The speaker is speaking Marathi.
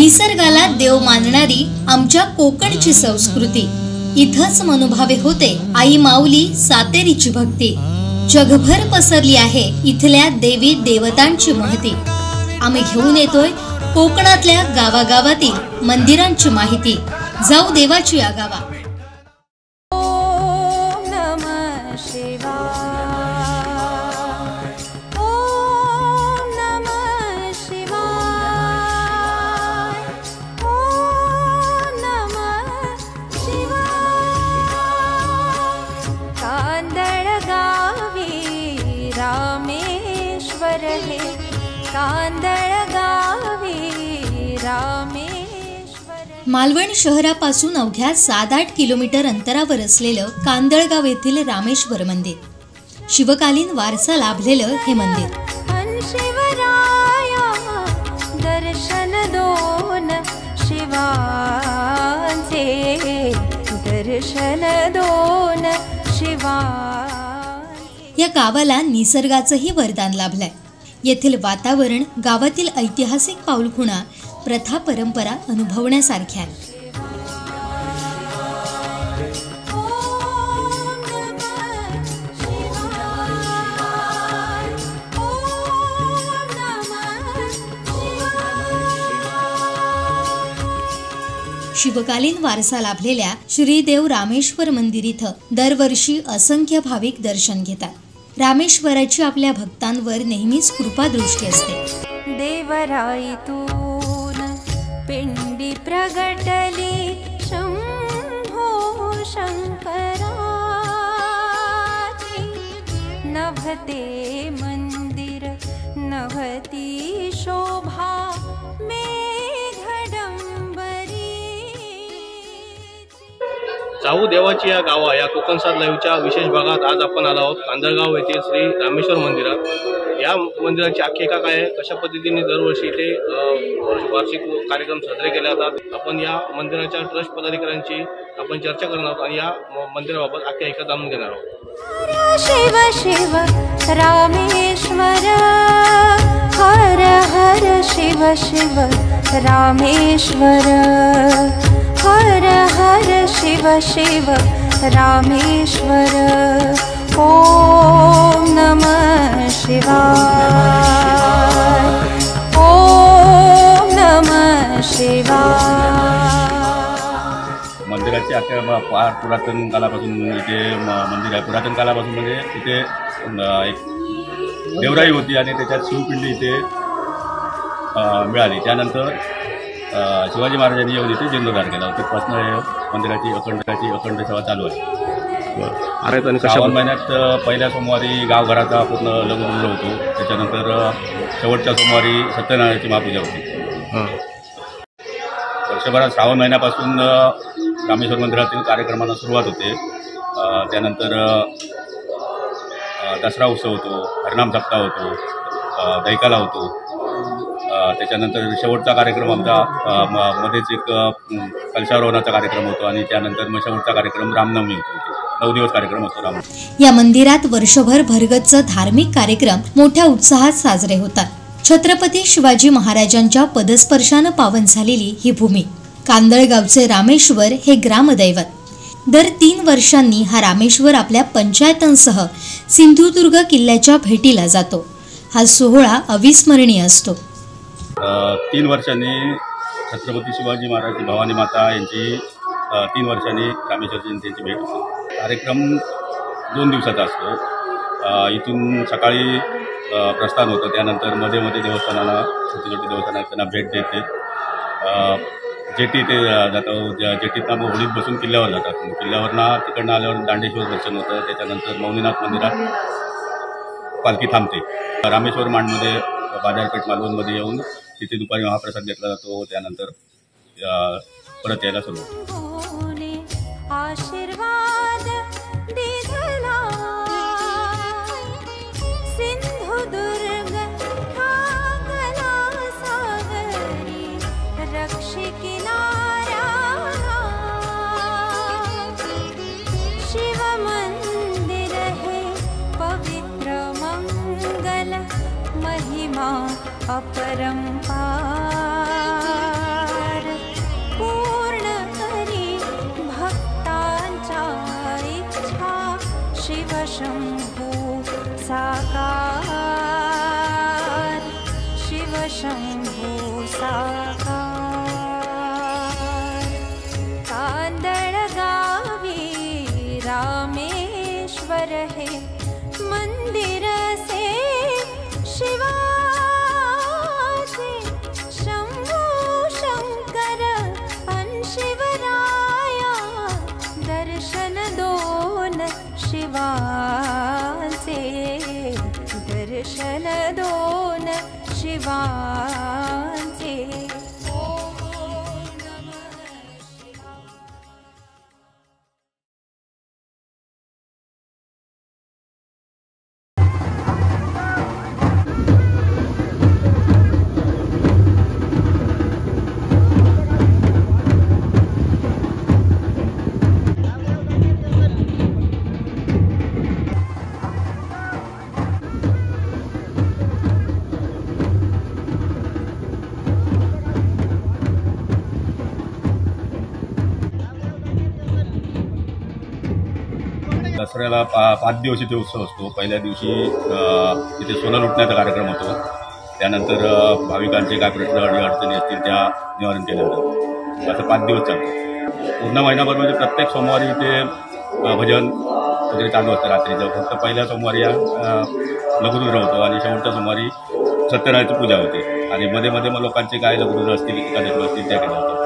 निसर्गाला देव मानणारी आमच्या कोकणची संस्कृती, इथंच मनोभावे होते आई माऊली सातेरीची भक्ती। जगभर पसरली आहे इथल्या देवी देवतांची महती। आम्ही घेऊन येतोय कोकणातल्या गावागावातील मंदिरांची माहिती। जाऊ देवाची या गावा। ओम नमः शिवाय, ओम नमः शिवाय, ओम नमः शिवाय। कांदळ गावी रामेश्वर हे, कांदळ गावी रामेश्वर। मालवण शहरापासून अवघ्या 7-8 किलोमीटर अंतरावर असलेलं कांदळगाव येथील रामेश्वर मंदिर। शिवकालीन वारसा लाभलेलं हे मंदिर। दर्शन दोन शिवांचे, दर्शन दोन शिवांचे। या गावाला निसर्गाचंही वरदान लाभलंय। येथील वातावरण, गावातील ऐतिहासिक पाऊलखुणा, प्रथा परंपरा अनुभवण्यासारख्या आहे। शिवकालीन वारसा लाभलेल्या श्रीदेव रामेश्वर मंदिर इथं दरवर्षी असंख्य भाविक दर्शन घेतात। रामेश्वराची आपल्या भक्तांवर नेहमीच कृपादृष्टी असते। देवराईतून पिंडी प्रगटली शंभो शंकराची, नभते मंदिर नभती शोभा जाऊ देवाची या गावा या कोकण सात लाईव्हच्या विशेष भागात आज आपण आलो आहोत कांदळगाव येथील श्री रामेश्वर मंदिरात। या मंदिराची आख्यायिका काय आहे, कशा पद्धतीने दरवर्षी इथे वार्षिक कार्यक्रम साजरे केले जातात, आपण या मंदिराच्या ट्रस्ट पदाधिकाऱ्यांची आपण चर्चा करणार आहोत आणि या मंदिराबाबत आख्यायिका जाणून घेणार आहोत। शिव शिव रामेश्वर, हर हर शिव शिव रामेश्वर, हर हर शिव शिव रामेश्वर। ओम नमः शिवाय, ओम नमः शिवाय। मंदिराची आख्या फार पुरातन कालापासून इथे मंदिर आहे। पुरातन कालापासून म्हणजे इथे एक देवराई होती आणि त्याच्यात शिवपिंडी इथे मिळाली। त्यानंतर शिवाजी महाराजांनी येऊन इथे जीर्णोद्धार केला। तिथपासून मंदिराची अखंड सेवा चालू आहे। श्रावण महिन्यात पहिल्या सोमवारी गावघराचा पूर्ण लग्न होतो। त्याच्यानंतर शेवटच्या सोमवारी सत्यनारायणाची महापूजा होती। वर्षभरात श्रावण महिन्यापासून रामेश्वर मंदिरातील कार्यक्रमांना सुरुवात होते। त्यानंतर दसरा उत्सव होतो, हरिनाम सप्ताह होतो, दैकाला होतो। त्याच्यानंतर शेवटचा कार्यक्रम आमचा मध्येच एक कलशारोहणाचा कार्यक्रम होतो आणि त्यानंतर मग शेवटचा कार्यक्रम रामनवमी होतो। 9 दिवस कार्यक्रम असतो रामनवमी। या मंदिरात वर्षभर भरगच्च धार्मिक कार्यक्रम मोठ्या उत्साहात साजरे होतात। छत्रपती शिवाजी महाराजांच्या पदस्पर्शानं पावन झालेली ही भूमी। कांदळगावचे रामेश्वर हे ग्रामदैवत। दर 3 वर्षांनी हा रामेश्वर आपल्या पंचायतांसह सिंधुदुर्ग किल्ल्याच्या भेटीला जातो। हा सोहळा अविस्मरणीय असतो। 3 वर्षांनी छत्रपती शिवाजी महाराज भवानी माता यांची 3 वर्षांनी रामेश्वर जयंतीची भेट असते। कार्यक्रम 2 दिवसाचा असतो। इथून सकाळी प्रस्थान होतं, त्यानंतर मध्ये देवस्थानाला छोटी देवस्थानात त्यांना भेट देते। जेटी ते जातं, जेटीतनं मग होडीत बसून किल्ल्यावर जातात। किल्ल्यावरनं तिकडनं आल्यावर दांडेश्वर दर्शन होतं। त्याच्यानंतर मौनीनाथ मंदिरात पालखी थांबते। रामेश्वर मांडमध्ये बाजारपेठ मालवणमध्ये येऊन तिथे दुपारी महाप्रसाद घेतला जातो। त्यानंतर परत यायला सुरू होतं। आशीर्वाद दिधला सिंधुदुर्ग कागला सागरी रक्षिकिनारा शिव मंदिर है पवित्र मंगल महिमा अपरंपार। शंभू साकार कांदळगावी रामेश्वर हे मंदिर से शिवाचे शंभू शंकर अन शिवराया दर्शन दोन शिवाचे दर्शन दोन शिवाचे ओम नमः शिवाय। दसऱ्याला 5 दिवस इथे उत्सव असतो. पहिल्या दिवशी इथे सोनं लुटण्याचा कार्यक्रम होतो. त्यानंतर भाविकांचे काय प्रश्न अडचणी असतील त्या निवारण केलं जातं. असं 5 दिवस चालतं. पूर्ण महिनाभर म्हणजे प्रत्येक सोमवारी इथे भजन वगैरे चालू असतं रात्रीचं. फक्त पहिल्या सोमवारी लघुरुद्र होतो आणि शेवटच्या सोमवारी सत्यनारायणची पूजा होते आणि मध्ये मध्ये मग लोकांचे काय लघुरुद्र असतील एखादे असतील त्या केल्या जातात.